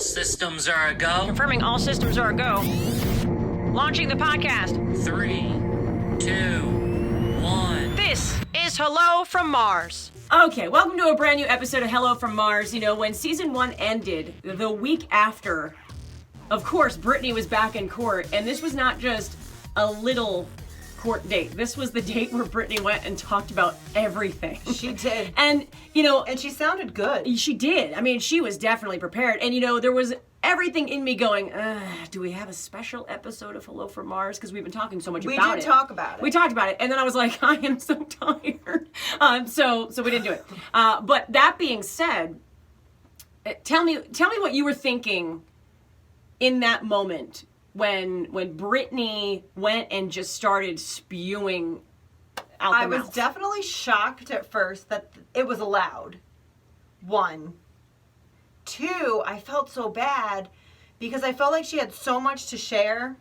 systems are a go. Confirming all systems are a go. Launching the podcast. 3, 2, 1. This is Hello from Mars. Okay, welcome to a brand new episode of Hello from Mars. You know, when season 1 ended, the week after, of course, Britney was back in court, and this was not just a little court date. This was the date where Britney went and talked about everything. She did. And, you know... And she sounded good. She did. I mean, she was definitely prepared. And, you know, there was everything in me going, do we have a special episode of Hello from Mars? Because we've been talking so much about it. We did talk about it. We talked about it. And then I was like, I am so tired. So we didn't do it. But that being said, tell me what you were thinking in that moment when Britney went and just started spewing out the mouth. I was definitely shocked at first that it was allowed. 1. 2, I felt so bad because I felt like she had so much to share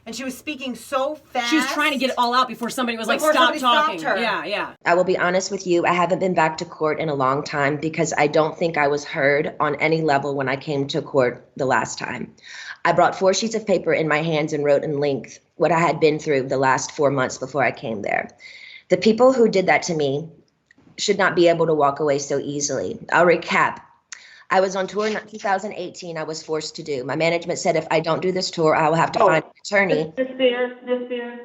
and she was speaking so fast. She was trying to get it all out before somebody was like, stop talking. Yeah. I will be honest with you, I haven't been back to court in a long time because I don't think I was heard on any level when I came to court the last time. I brought 4 sheets of paper in my hands and wrote in length what I had been through the last 4 months before I came there. The people who did that to me should not be able to walk away so easily. I'll recap. I was on tour in 2018. I was forced to do. My management said if I don't do this tour, I will have to find an attorney. Miss Spears,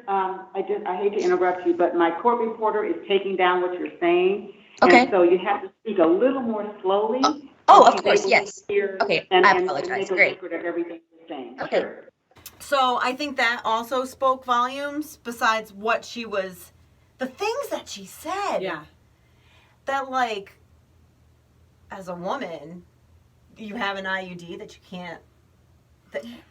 I hate to interrupt you, but my court reporter is taking down what you're saying. Okay. And so you have to speak a little more slowly. Of course, yes. Okay, I apologize. And make a Great. record of everything you're saying. Okay. Sure. So I think that also spoke volumes besides what she was, the things that she said. Yeah. That like, as a woman, you have an IUD that you can't,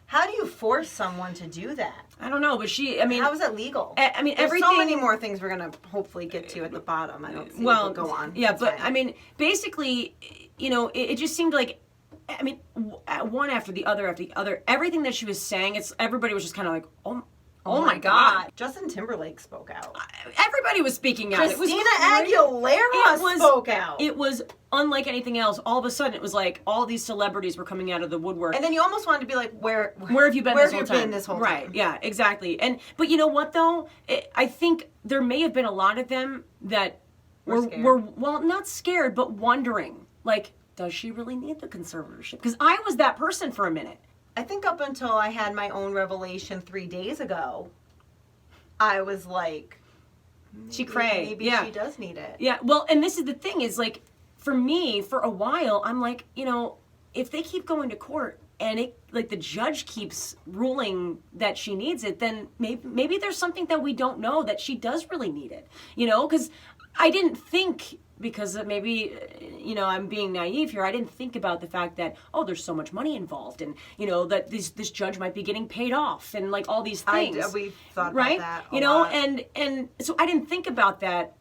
how do you force someone to do that? I don't know, but how is that legal? I mean, There's everything... so many more things we're going to hopefully get to at the bottom. I don't see it, go on. Yeah, That's but fine. I mean, basically, you know, it just seemed like, I mean, one after the other, everything that she was saying, everybody was just kind of like, oh my God. Justin Timberlake spoke out. Everybody was speaking out. Christina it was Aguilera spoke out. It was unlike anything else. All of a sudden, it was like all these celebrities were coming out of the woodwork. And then you almost wanted to be like, where have you been this whole time? Right, Right, yeah, exactly. But you know what, though? I think there may have been a lot of them that were well, not scared, but wondering, like, does she really need the conservatorship? Because I was that person for a minute. I think up until I had my own revelation 3 days ago, I was like, maybe she does need it. Yeah, well, and this is the thing is, like, for me, for a while, I'm like, you know, if they keep going to court and the judge keeps ruling that she needs it, then maybe there's something that we don't know that she does really need it. You know, because I didn't think, because maybe, you know, I'm being naive here, I didn't think about the fact that, there's so much money involved and, you know, that this judge might be getting paid off and, like, all these things. We thought right? about that you know, lot. And so I didn't think about that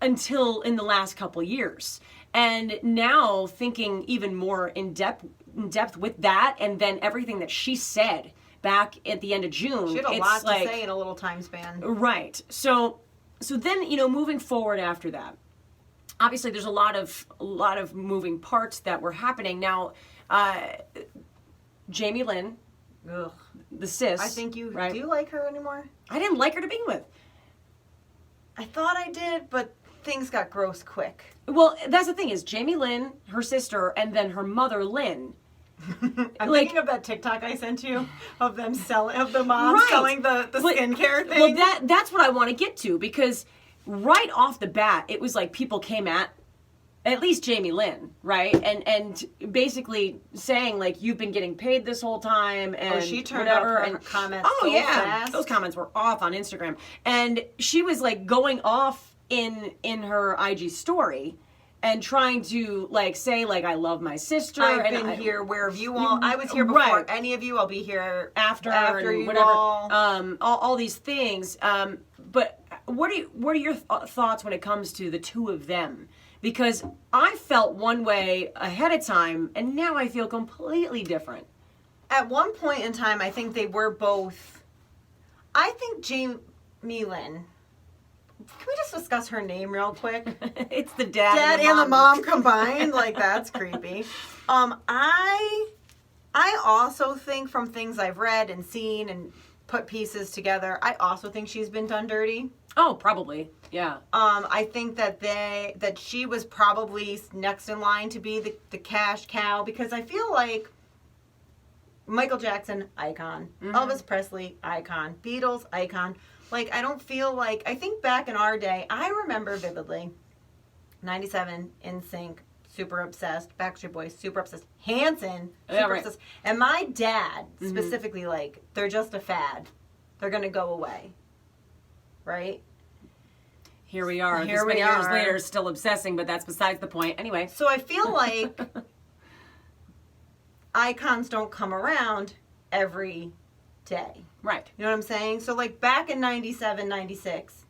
until in the last couple years. And now thinking even more in depth with that and then everything that she said back at the end of June. She had a lot to say in a little time span. Right. So then, you know, moving forward after that, obviously there's a lot of moving parts that were happening. Now, Jamie Lynn, the sis. I think do right? you like her anymore? I didn't like her to begin with. I thought I did, but things got gross quick. Well, that's the thing is Jamie Lynn, her sister, and then her mother, Lynn. I'm thinking of that TikTok I sent you of them the mom selling the skincare thing. Well, that's what I want to get to because right off the bat, it was like people came at least Jamie Lynn, right? And basically saying like you've been getting paid this whole time and she turned whatever off her and comments fast. Those comments were off on Instagram. And she was like going off in her IG story and trying to like say like I love my sister. I've been here wherever you all. I was here before any of you. I'll be here after you whatever. all. All these things. But what are your thoughts when it comes to the two of them? Because I felt one way ahead of time, and now I feel completely different. At one point in time, I think they were both. I think Jamie Lynn. Can we just discuss her name real quick? It's the dad and the mom combined. Like that's creepy. I also think from things I've read and seen and put pieces together, I also think she's been done dirty. Oh, probably. Yeah. I think that she was probably next in line to be the cash cow, because I feel like Michael Jackson, icon. Elvis Presley, icon. Beatles, icon. Like, I don't feel like, I think back in our day, I remember vividly, 97, NSYNC, super obsessed. Backstreet Boys, super obsessed. Hanson, super obsessed. And my dad, specifically, like, they're just a fad. They're going to go away. Right? Here we are. This many years later, still obsessing, but that's besides the point. Anyway. So I feel like icons don't come around every day. Right. You know what I'm saying? So, like, back in 97, 96,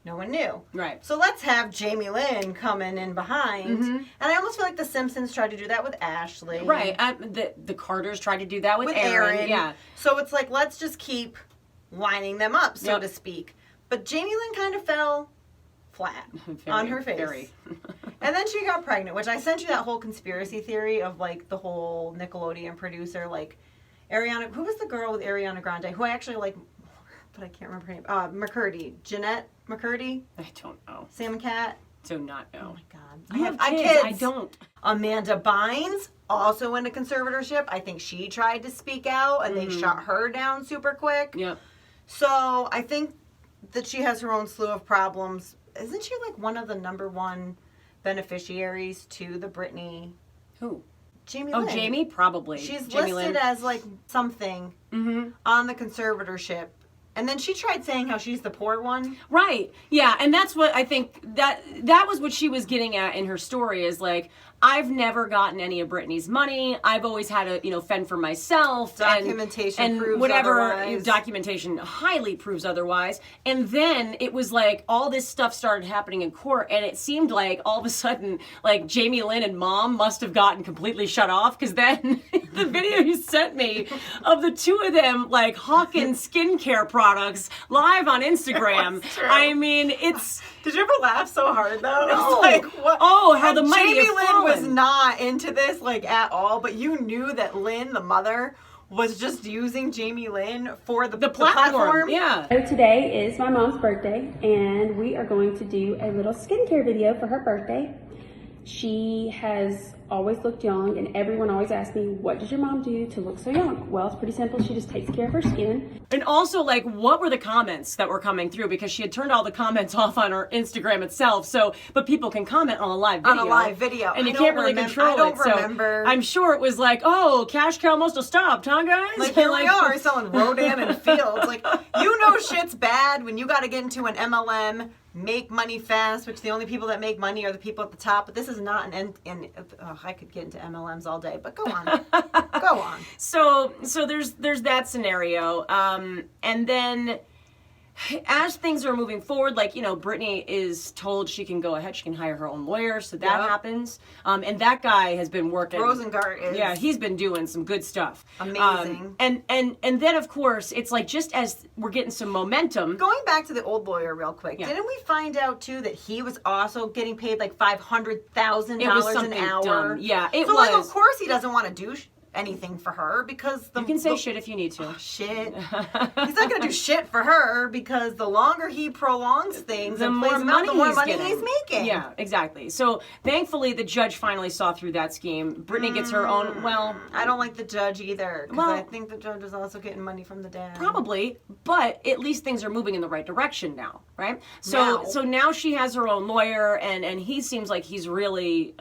no one knew. Right. So let's have Jamie Lynn coming in behind. And I almost feel like The Simpsons tried to do that with Ashley. Right. The Carters tried to do that with Aaron. Yeah. So it's like, let's just keep lining them up, so to speak. But Jamie Lynn kind of fell flat on her face. Very. And then she got pregnant, which I sent you that whole conspiracy theory of, like, the whole Nickelodeon producer, like, Ariana, who was the girl with Ariana Grande, who I actually like, but I can't remember her name. McCurdy. Jeanette McCurdy? I don't know. Sam and Cat? Do not know. Oh my God. I have kids. I don't. Amanda Bynes, also into conservatorship. I think she tried to speak out and they shut her down super quick. Yep. So I think that she has her own slew of problems. Isn't she like one of the #1 beneficiaries to the Britney? Who? Jamie Oh, Lynn. Jamie? Probably. She's Jamie listed Lynn. as like something on the conservatorship. And then she tried saying how she's the poor one. Right. Yeah, and that's what I think that was what she was getting at in her story, is like, I've never gotten any of Britney's money. I've always had to, fend for myself. Documentation proves whatever otherwise. documentation highly proves otherwise. And then it was like all this stuff started happening in court, and it seemed like all of a sudden, like, Jamie Lynn and Mom must have gotten completely shut off, because then the video you sent me of the two of them, like, hawking skincare products live on Instagram. I mean, it's... Did you ever laugh so hard though? No. Like, what? Oh, how the mighty Jamie have Lynn fallen. was not into this like at all, but you knew that Lynn, the mother, was just using Jamie Lynn for the platform. Yeah. So today is my mom's birthday, and we are going to do a little skincare video for her birthday. She has always looked young, and everyone always asks me, what does your mom do to look so young? Well, it's pretty simple. She just takes care of her skin. And also, like, what were the comments that were coming through? Because she had turned all the comments off on her Instagram itself. So, but people can comment on a live video. On a live video. And you can't really control it. I don't remember. So I'm sure it was like, oh, cash cow must have stopped, huh, guys? Like, here we are selling Rodan and Fields. Like, you know shit's bad when you got to get into an MLM, make money fast, which the only people that make money are the people at the top. But this is not I could get into MLMs all day, but go on. Go on. So there's that scenario. And then as things are moving forward, like, Britney is told she can go ahead, she can hire her own lawyer, so that happens. And that guy has been working. Rosengart is. Yeah, he's been doing some good stuff. Amazing. And then, of course, it's like, just as we're getting some momentum. Going back to the old lawyer real quick, didn't we find out, too, that he was also getting paid like $500,000 an hour? Dumb. Yeah, it so, was. like, of course he doesn't want to do anything for her, because you can say shit if you need to. Shit. He's not going to do shit for her, because the longer he prolongs things the and more plays them out, money the more money getting. he's making. Yeah, exactly. So thankfully the judge finally saw through that scheme. Britney gets her own, I don't like the judge either, because Well, I think the judge is also getting money from the dad. Probably, but at least things are moving in the right direction now, right? So now she has her own lawyer, and he seems like he's really,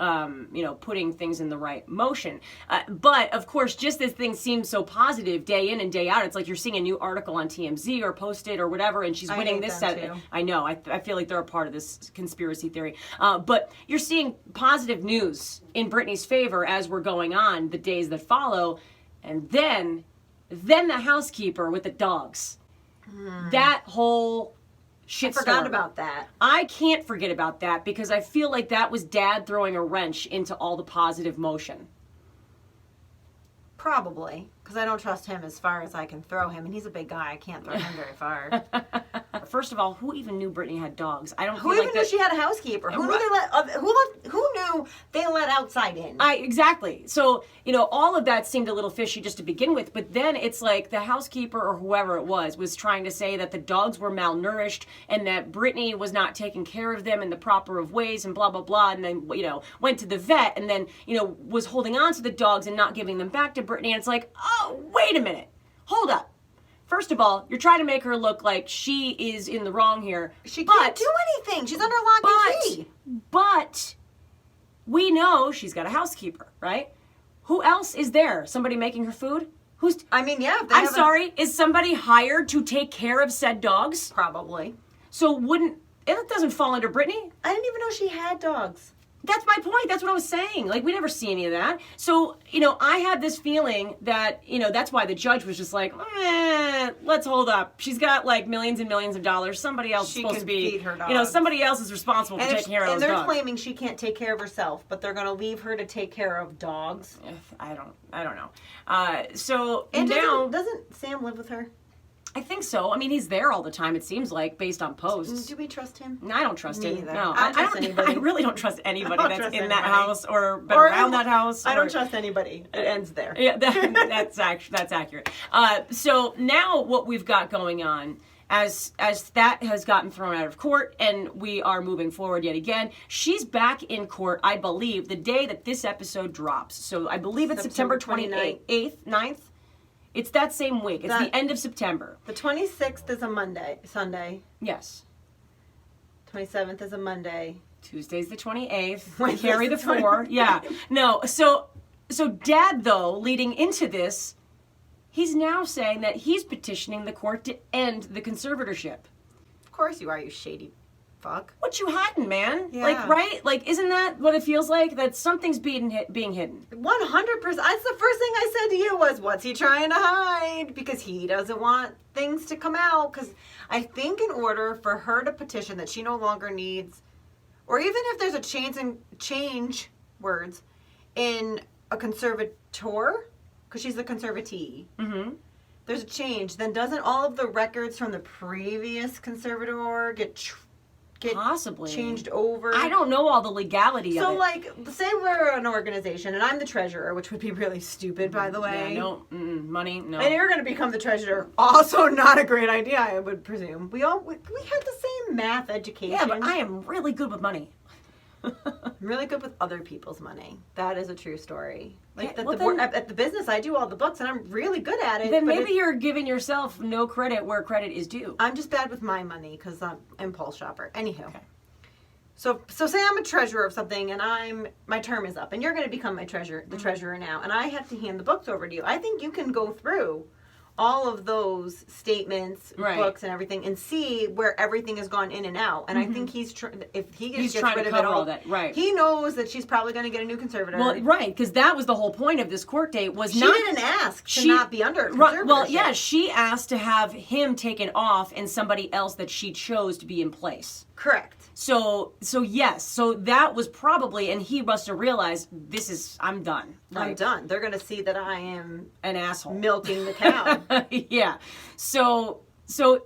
putting things in the right motion. But of course, just as things seem so positive day in and day out, it's like you're seeing a new article on TMZ or posted or whatever, and she's winning this set. I know. I feel like they're a part of this conspiracy theory. But you're seeing positive news in Britney's favor as we're going on the days that follow, and then the housekeeper with the dogs. That whole shit. I forgot about that. I can't forget about that, because I feel like that was Dad throwing a wrench into all the positive motion. Probably, because I don't trust him as far as I can throw him, and he's a big guy. I can't throw him very far. First of all, who even knew Britney had dogs? I don't. Who feel even like knew that... she had a housekeeper? Who knew they let? Who knew they let outside in. Exactly. So, all of that seemed a little fishy just to begin with, but then it's like the housekeeper or whoever it was trying to say that the dogs were malnourished and that Britney was not taking care of them in the proper of ways and blah, blah, blah, and then, went to the vet and then, was holding on to the dogs and not giving them back to Britney. And it's like, oh, wait a minute. Hold up. First of all, you're trying to make her look like she is in the wrong here. She can't do anything. She's under lock and key. But we know she's got a housekeeper, right? Who else is there? Somebody making her food? Yeah. Sorry, is somebody hired to take care of said dogs? Probably. So it doesn't fall under Britney? I didn't even know she had dogs. That's my point. That's what I was saying. Like, we never see any of that. So, I had this feeling that, that's why the judge was just like, let's hold up. She's got, like, millions and millions of dollars. Somebody else is supposed to be, feed her dogs. Somebody else is responsible for taking care of those dogs. And they're claiming she can't take care of herself, but they're going to leave her to take care of dogs. I don't know. So, and now... Doesn't Sam live with her? I think so. I mean, he's there all the time, it seems like, based on posts. Do we trust him? No, I don't trust him. Either. No, I don't trust anybody. I really don't trust anybody that's in that anybody. house or been around that house. I don't trust anybody. It ends there. Yeah, that's accurate. So now what we've got going on, as that has gotten thrown out of court and we are moving forward yet again, she's back in court, I believe, the day that this episode drops. So I believe it's September 28th, 9th. It's that same week. It's the end of September. The 26th is a Sunday. Yes. 27th is a Monday. Tuesday's the 28th. We carry the 4. Yeah. No, so Dad, though, leading into this, he's now saying that he's petitioning the court to end the conservatorship. Of course you are, you shady fuck. What you hiding, man? Yeah. Like, right? Like, isn't that what it feels like? That something's being hidden. 100%. That's the first thing I said to you was, what's he trying to hide? Because he doesn't want things to come out. Because I think in order for her to petition that she no longer needs, or even if there's a change words in a conservator, because she's the conservatee. Mm-hmm. There's a change. Then doesn't all of the records from the previous conservator get possibly changed over? I don't know all the legality of it. So, like, say we're an organization and I'm the treasurer, which would be really stupid, by the way. Yeah, no, money, no. And you're going to become the treasurer. Also not a great idea, I would presume. We had the same math education. Yeah, but I am really good with money. I'm really good with other people's money. That is a true story. Like, yeah, at the business, I do all the books, and I'm really good at it. Then maybe you're giving yourself no credit where credit is due. I'm just bad with my money because I'm an impulse shopper. Anywho. Okay. So say I'm a treasurer of something, and my term is up, and you're going to become the treasurer now, and I have to hand the books over to you. I think you can go through all of those statements, books, and everything, and see where everything has gone in and out. And I think if he gets rid of it all, that, right? He knows that she's probably going to get a new conservator. Well, right, because that was the whole point of this court date. She didn't ask to not be under a conservatorship. Well, yeah, she asked to have him taken off and somebody else that she chose to be in place. Correct. So yes. So that was probably, and he must have realized, I'm done. I'm done. They're going to see that I am an asshole. Milking the cow. Yeah. So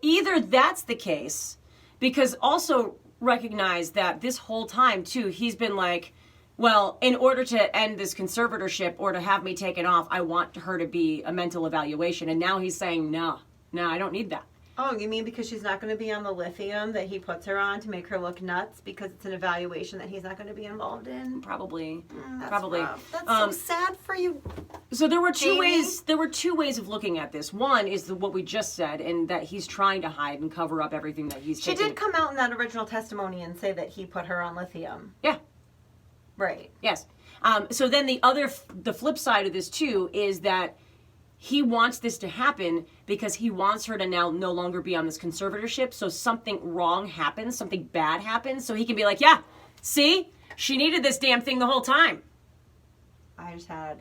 either that's the case, because also recognize that this whole time, too, he's been like, well, in order to end this conservatorship or to have me taken off, I want her to be a mental evaluation. And now he's saying, no, I don't need that. Oh, you mean because she's not going to be on the lithium that he puts her on to make her look nuts because it's an evaluation that he's not going to be involved in? Probably. That's Probably. Rough. That's so sad for you. So there were two Jamie? ways. There were two ways of looking at this. One is what we just said, and that he's trying to hide and cover up everything that he's. She did come out in that original testimony and say that he put her on lithium. Yeah. Right. Yes. So then the flip side of this too is that he wants this to happen because he wants her to now no longer be on this conservatorship. So something wrong happens, something bad happens, so he can be like, yeah, see? She needed this damn thing the whole time. I just had...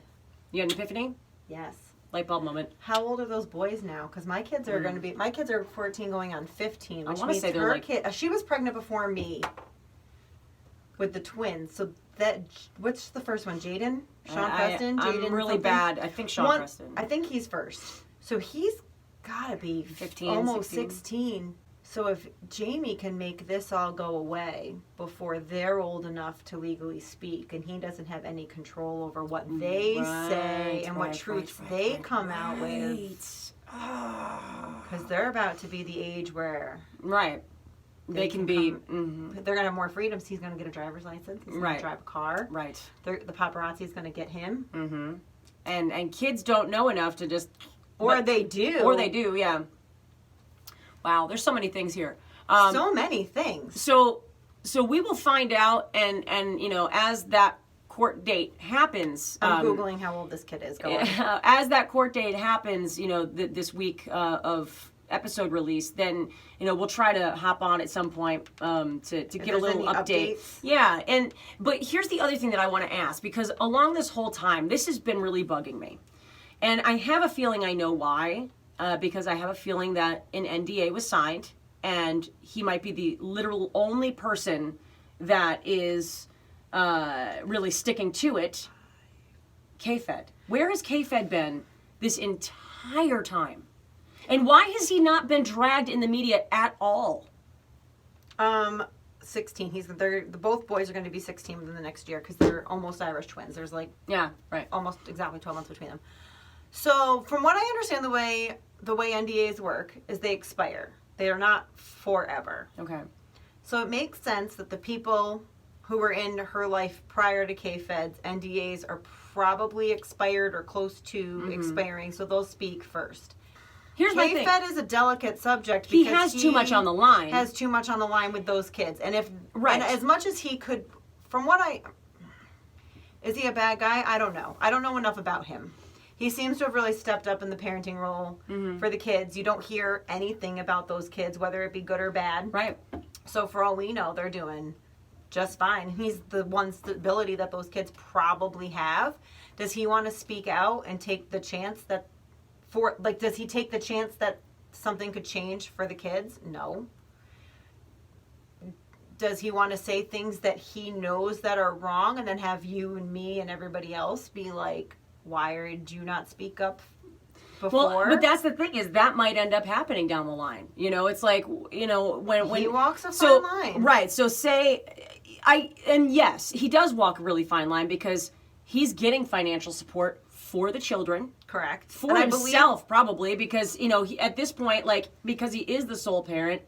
You had an epiphany? Yes. Light bulb moment. How old are those boys now? Because my kids are going to be... My kids are 14 going on 15, which means say her kid... She was pregnant before me with the twins. So what's the first one? Jaden? Sean Preston? Jaden? I'm really something? bad. I think Sean Preston. I think he's first. So he's got to be 15, almost 16. So if Jamie can make this all go away before they're old enough to legally speak, and he doesn't have any control over what they say and what truths they come out with, because they're about to be the age where they can be. They're gonna have more freedoms. He's gonna get a driver's license. He's gonna drive a car. Right. The paparazzi is gonna get him. And kids don't know enough to just. They do. Or they do. Yeah. Wow, there's so many things here. So many things. So we will find out, and as that court date happens. I'm Googling how old this kid is. Go on. As that court date happens, this week of episode release, then we'll try to hop on at some point to get a little update. Updates? Yeah, but here's the other thing that I want to ask, because along this whole time, this has been really bugging me, and I have a feeling I know why. Because I have a feeling that an NDA was signed, and he might be the literal only person that is really sticking to it. K-Fed. Where has K-Fed been this entire time? And why has he not been dragged in the media at all? 16. Both boys are going to be 16 within the next year because they're almost Irish twins. There's almost exactly 12 months between them. So from what I understand, the way NDAs work is they expire. They are not forever. Okay. So it makes sense that the people who were in her life prior to K-Fed's NDAs are probably expired or close to expiring, so they'll speak first. Here's my thing. K-Fed is a delicate subject He because has too much on the line. Has too much on the line with those kids. And Right. and as much as he could, is he a bad guy? I don't know. I don't know enough about him. He seems to have really stepped up in the parenting role for the kids. You don't hear anything about those kids, whether it be good or bad. Right. So for all we know, they're doing just fine. He's the one stability that those kids probably have. Does he want to speak out and take the chance that does he take the chance that something could change for the kids? No. Does he want to say things that he knows that are wrong and then have you and me and everybody else be like, why did you not speak up before? Well, but that's the thing, is that might end up happening down the line. It's like, when he walks a fine line. Right. So yes, he does walk a really fine line because he's getting financial support for the children. Correct. For himself, probably, because, he, at this point, because he is the sole parent,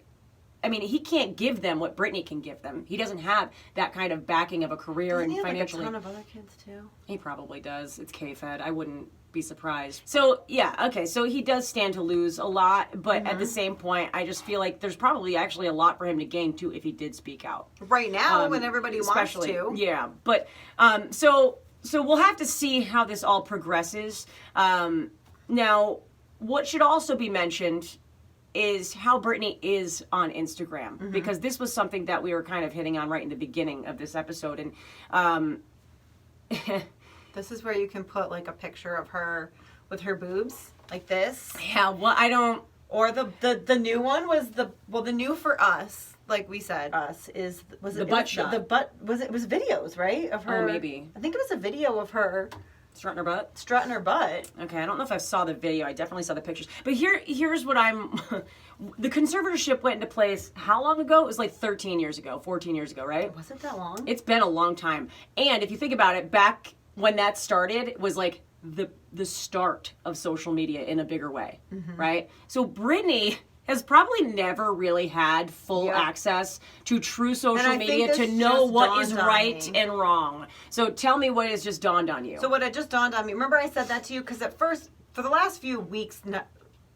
I mean, he can't give them what Britney can give them. He doesn't have that kind of backing of a career. Doesn't and he have financially. Like a ton of other kids too? He probably does. It's K-Fed. I wouldn't be surprised. So, yeah, okay. So he does stand to lose a lot, but at the same point, I just feel like there's probably actually a lot for him to gain too if he did speak out. Right now, when everybody wants to. Yeah, but so we'll have to see how this all progresses. Now, what should also be mentioned is how Britney is on Instagram, because this was something that we were kind of hitting on right in the beginning of this episode. And this is where you can put like a picture of her with her boobs like this. Yeah, well, I don't. Or the new one was the new for us, like we said, was the butt shot. The butt it was videos, right? Of her. Oh, maybe. I think it was a video of her strutting her butt. Strutting her butt. Okay, I don't know if I saw the video. I definitely saw the pictures. But here's what I'm. The conservatorship went into place how long ago? It was like 13 years ago, 14 years ago, right? Was it that long? It's been a long time. And if you think about it, back when that started, it was like the start of social media in a bigger way, right? So Britney has probably never really had full access to true social media to know what is right and wrong. So tell me what has just dawned on you. So what had just dawned on me, remember I said that to you? Because at first, for the last few weeks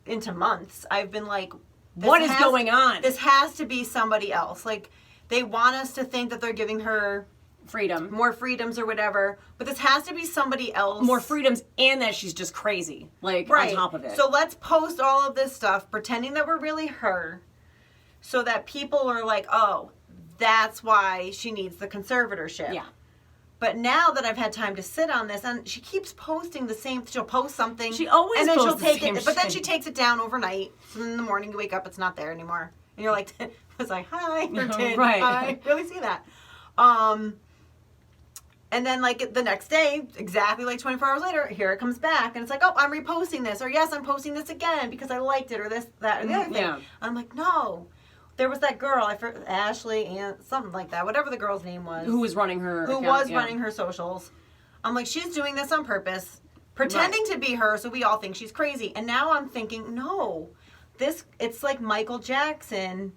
into months, I've been like, what is going on? This has to be somebody else. Like, they want us to think that they're giving her freedom, more freedoms or whatever, but this has to be somebody else. More freedoms, and that she's just crazy, like, right. on top of it. So let's post all of this stuff, pretending that we're really her, so that people are like, oh, that's why she needs the conservatorship. Yeah. But now that I've had time to sit on this, and she keeps posting the same, she'll post something. She always and then posts she'll take the same it, but then shit. she takes it down overnight. So in the morning you wake up, it's not there anymore. And you're like, it's like, hi, or did right. I really see that? And then, like, the next day, exactly like 24 hours later, here it comes back. And it's like, oh, I'm reposting this. Or, yes, I'm posting this again because I liked it. Or this, that, and the other thing. Yeah. I'm like, no. there was that girl, Ashley and something like that, whatever the girl's name was. Who was running her Who account, was yeah. running her socials. I'm like, she's doing this on purpose, pretending to be her, so we all think she's crazy. And now I'm thinking, no, it's like Michael Jackson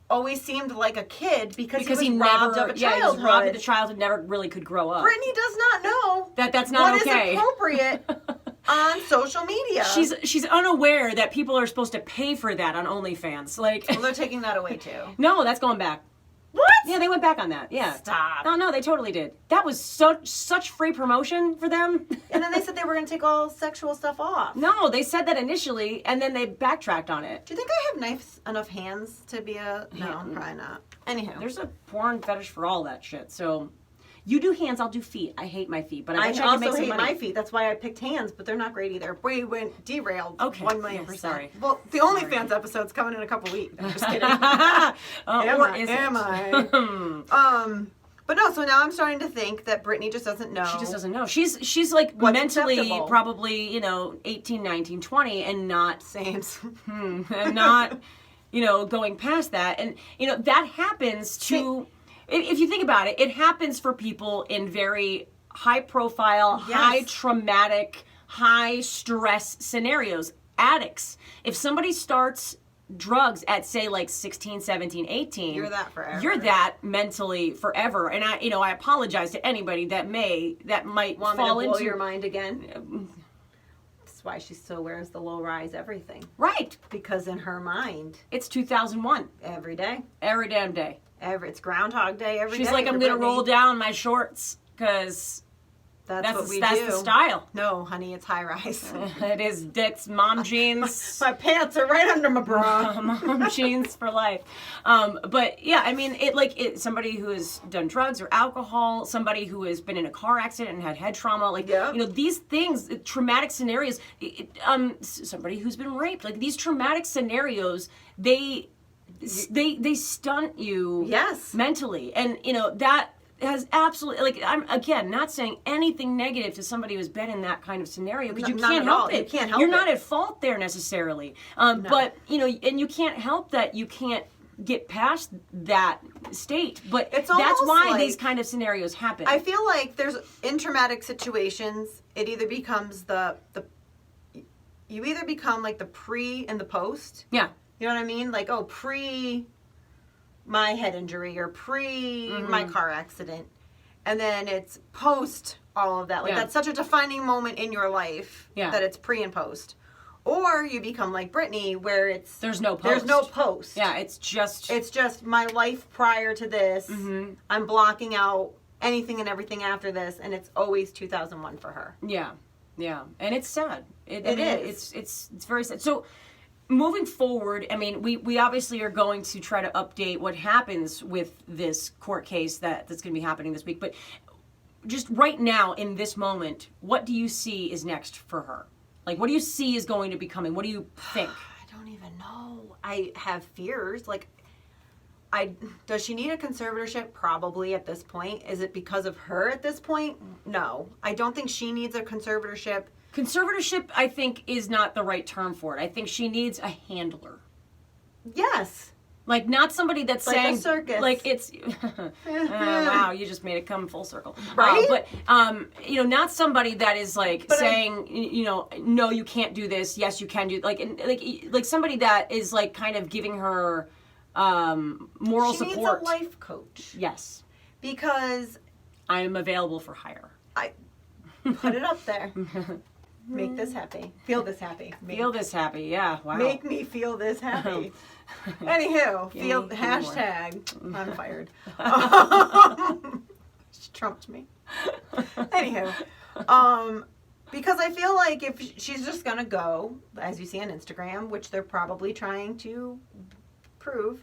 always seemed like a kid because he was robbed of a childhood. Yeah, he was robbed of a childhood, never really could grow up. Britney does not know that's not what okay. is appropriate on social media. She's unaware that people are supposed to pay for that on OnlyFans. Like, Well, they're taking that away too. no, that's going back. What? Yeah, they went back on that. Yeah. Stop. No, they totally did. That was such free promotion for them. And then they said they were going to take all sexual stuff off. No, they said that initially, and then they backtracked on it. Do you think I have enough hands to be a... No, probably not. Anyhow. There's a porn fetish for all that shit. So, you do hands, I'll do feet. I hate my feet, but I wish I could make also some hate money. my feet. That's why I picked hands, but they're not great either. We went derailed. Okay. 1,000,000%. Yeah, sorry. Well, the OnlyFans episode's coming in a couple weeks. I'm just kidding. Am I? But no, so now I'm starting to think that Britney just doesn't know. She just doesn't know. She's like What's mentally acceptable. probably, 18, 19, 20 and not Sames. and not, going past that. And, that happens to, if you think about it, it happens for people in very high profile, Yes. high traumatic, high stress scenarios. Addicts. If somebody starts drugs at say like 16, 17, 18, You're that forever. You're that mentally forever. And I apologize to anybody that might Want me to fall blow into your mind again? That's why she still wears the low-rise everything. Right. Because in her mind, It's 2001. every day, Every damn day. it's Groundhog Day every day. She's like, for I'm gonna Britney. roll down my shorts because That's what we that's do. the style. No, honey, it's high-rise. It's mom jeans. My pants are right under my bra. Mom jeans for life. But yeah, I mean, somebody who has done drugs or alcohol, somebody who has been in a car accident and had head trauma, these things, traumatic scenarios, somebody who's been raped, like these traumatic scenarios, they stunt you Yes. mentally. And, that has absolutely, I'm, again, not saying anything negative to somebody who's been in that kind of scenario, because you Not can't at all. help it. You can't help You're it. not at fault there necessarily. But, and you can't help that you can't get past that state. But It's that's almost why like- these kind of scenarios happen. I feel like there's, in traumatic situations, it either becomes you either become like the pre and the post. yeah. You know what I mean? Like, pre my head injury or pre my car accident. And then it's post all of that. Like, Yeah. that's such a defining moment in your life Yeah. that it's pre and post. Or you become like Britney, where There's no post. There's no post. Yeah, it's just my life prior to this. I'm blocking out anything and everything after this, and it's always 2001 for her. Yeah, and it's sad. It is. It's very sad. So, moving forward, I mean, we obviously are going to try to update what happens with this court case that's going to be happening this week. But just right now, in this moment, what do you see is next for her? Like, what do you see is going to be coming? What do you think? I don't even know. I have fears. Like, does she need a conservatorship? Probably at this point. Is it because of her at this point? No. I don't think she needs a conservatorship. Conservatorship, I think, is not the right term for it. I think she needs a handler. Yes. Like, not somebody that's Like a saying... circus. Like, it's... wow, you just made it come full circle. Right? But, not somebody that is, like, saying, no, you can't do this. Yes, you can do... Like somebody that is, like, kind of giving her moral She support. needs a life coach. Yes. Because I am available for hire. I put it up there. Make this happy. Feel this happy. Feel this happy, yeah. Wow. Make me feel this happy. Anywho, Give me more. hashtag I'm fired. She trumped me. Anywho, because I feel like if she's just gonna go, as you see on Instagram, which they're probably trying to prove,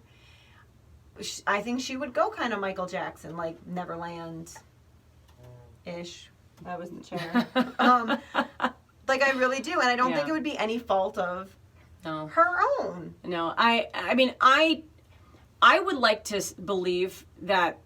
I think she would go kind of Michael Jackson, like Neverland-ish. That was the chair. Like, I really do, and I don't think it would be any fault of her own. No, I mean, I would like to believe that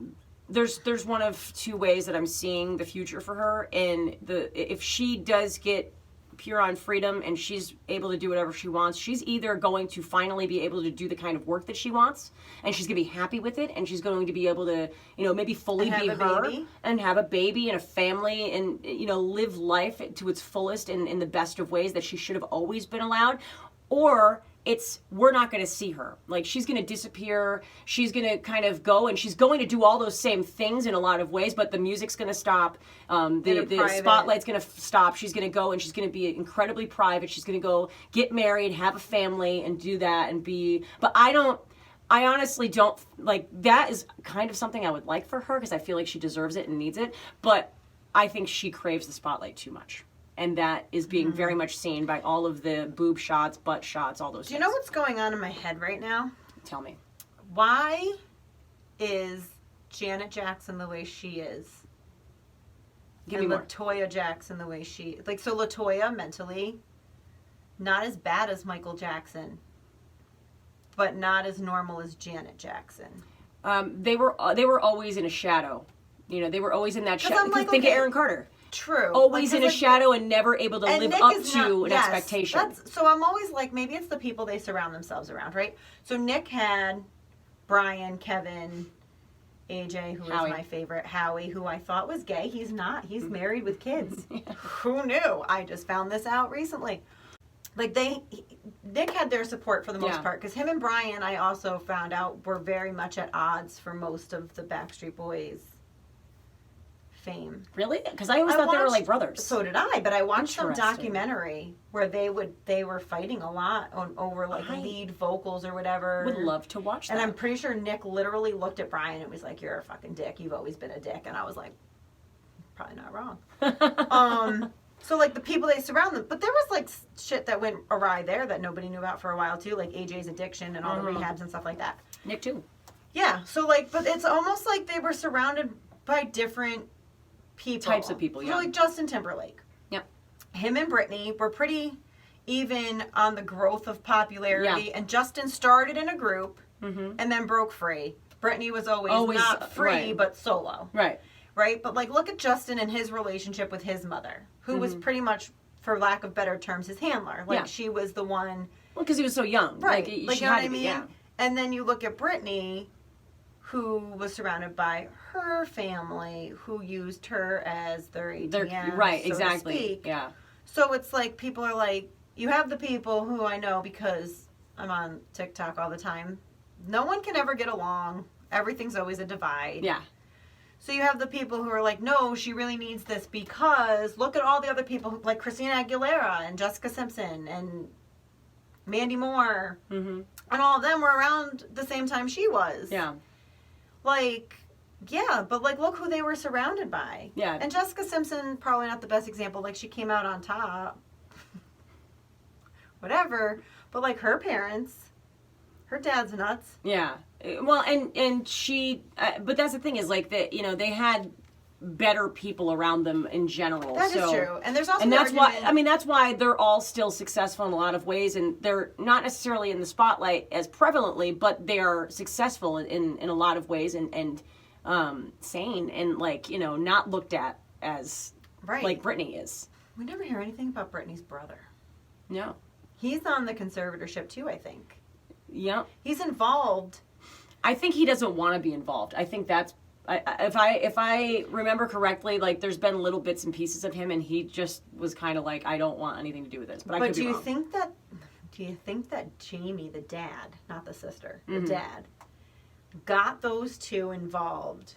there's one of two ways that I'm seeing the future for her. And if she does get pure on freedom and she's able to do whatever she wants, she's either going to finally be able to do the kind of work that she wants and she's going to be happy with it and she's going to be able to, maybe fully be her and have a baby and a family and, live life to its fullest in the best of ways that she should have always been allowed. Or we're not going to see her. Like, she's going to disappear. She's going to kind of go, and she's going to do all those same things in a lot of ways, but the music's going to stop. The spotlight's going to stop. She's going to go, and she's going to be incredibly private. She's going to go get married, have a family, and do that, and be... But I honestly don't... Like, that is kind of something I would like for her, because I feel like she deserves it and needs it, but I think she craves the spotlight too much. And that is being very much seen by all of the boob shots, butt shots, all those things. Do you know what's going on in my head right now? Tell me. Why is Janet Jackson the way she is? Give me more. LaToya Jackson the way she... Like, so LaToya, mentally, not as bad as Michael Jackson, but not as normal as Janet Jackson. They were always in a shadow. They were always in that shadow. Like, think of Aaron Carter. True. Always in a shadow and never able to live Nick up is to an yes, expectation. So I'm always like, maybe it's the people they surround themselves around, right? So Nick had Brian, Kevin, AJ, who Howie. is my favorite, Howie, who I thought was gay. He's not. He's married with kids. Who knew? I just found this out recently. Like, Nick had their support for the most part, because him and Brian, I also found out, were very much at odds for most of the Backstreet Boys fame. Really? Because I always thought they were like brothers. So did I, but I watched some documentary where they were fighting a lot over like lead vocals or whatever. Would love to watch that. And I'm pretty sure Nick literally looked at Brian and was like, "You're a fucking dick. You've always been a dick." And I was like, probably not wrong. So like the people they surround them, but there was like shit that went awry there that nobody knew about for a while too, like AJ's addiction and all the rehabs and stuff like that. Nick too. Yeah. So like, but it's almost like they were surrounded by different people. Types of people, yeah. So like Justin Timberlake. Yep. Him and Britney were pretty even on the growth of popularity. And Justin started in a group and then broke free. Britney was always not free, but solo. Right. Right? But like, look at Justin and his relationship with his mother, who was pretty much, for lack of better terms, his handler. Like, she was the one... Well, because he was so young. Right. Like, you know what I mean? Yeah. And then you look at Britney, who was surrounded by her family, who used her as their ATM, right, so exactly. to speak. Yeah. So it's like, people are like, you have the people who I know because I'm on TikTok all the time. No one can ever get along. Everything's always a divide. Yeah. So you have the people who are like, no, she really needs this because look at all the other people, like Christina Aguilera and Jessica Simpson and Mandy Moore. And all of them were around the same time she was. Yeah. Like, yeah, but like, look who they were surrounded by. Yeah. And Jessica Simpson, probably not the best example. Like, she came out on top. Whatever. But like, her parents, her dad's nuts. Yeah. Well, and she, but that's the thing is like that, they had better people around them in general. That is true. And there's also that's why they're all still successful in a lot of ways, and they're not necessarily in the spotlight as prevalently, but they are successful in a lot of ways and sane and like, not looked at as like Britney is. We never hear anything about Britney's brother. No. He's on the conservatorship too, I think. Yeah. He's involved. I think he doesn't want to be involved. I think that's if I remember correctly, like there's been little bits and pieces of him, and he just was kind of like, I don't want anything to do with this. But I could be wrong. Do you think that Jamie, the dad, not the sister, the dad, got those two involved,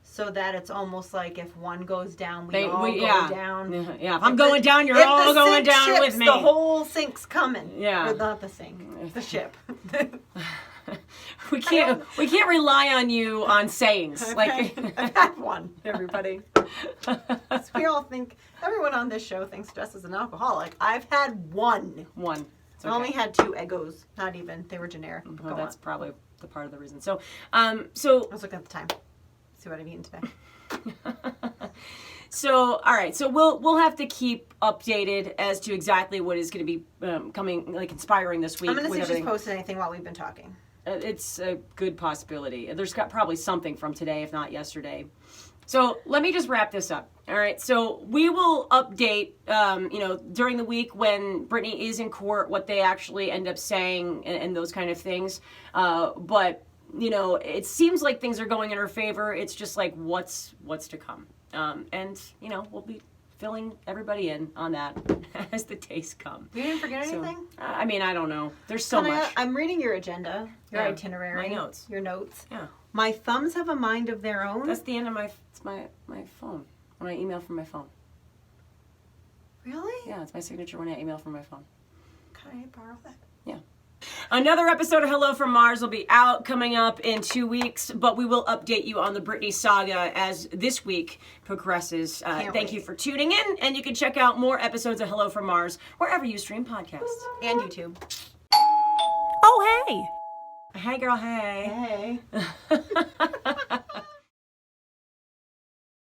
so that it's almost like if one goes down, we all go down. Yeah. If I'm going down, you're all going down with me. The whole sink's coming. Yeah. Or not the sink, the ship. We can't rely on you on sayings. Okay. Like I've had one, everybody. We all think, everyone on this show thinks Jess is an alcoholic. I've had one. One. I only had 2 egos. Not even. They were generic. Well, that's probably the part of the reason. So, I was looking at the time. See what I've eaten today. So, all right. So we'll have to keep updated as to exactly what is going to be coming, like inspiring this week. I'm going to see if she's posted anything while we've been talking. It's a good possibility. There's got probably something from today, if not yesterday. So let me just wrap this up. All right. So we will update, during the week when Britney is in court, what they actually end up saying and those kind of things. But it seems like things are going in her favor. It's just like what's to come. We'll be filling everybody in on that as the days come. You didn't forget anything? I don't know. There's so much. I'm reading your agenda, your Yeah, itinerary, my notes. your notes. Yeah. My thumbs have a mind of their own. That's the end of my phone. When I email from my phone. Really? Yeah, it's my signature when I email from my phone. Can I borrow that? Yeah. Another episode of Hello from Mars will be out coming up in 2 weeks, but we will update you on the Britney saga as this week progresses. Thank you for tuning in, and you can check out more episodes of Hello from Mars wherever you stream podcasts. And YouTube. Oh, hey. Hey, girl, hey. Hey.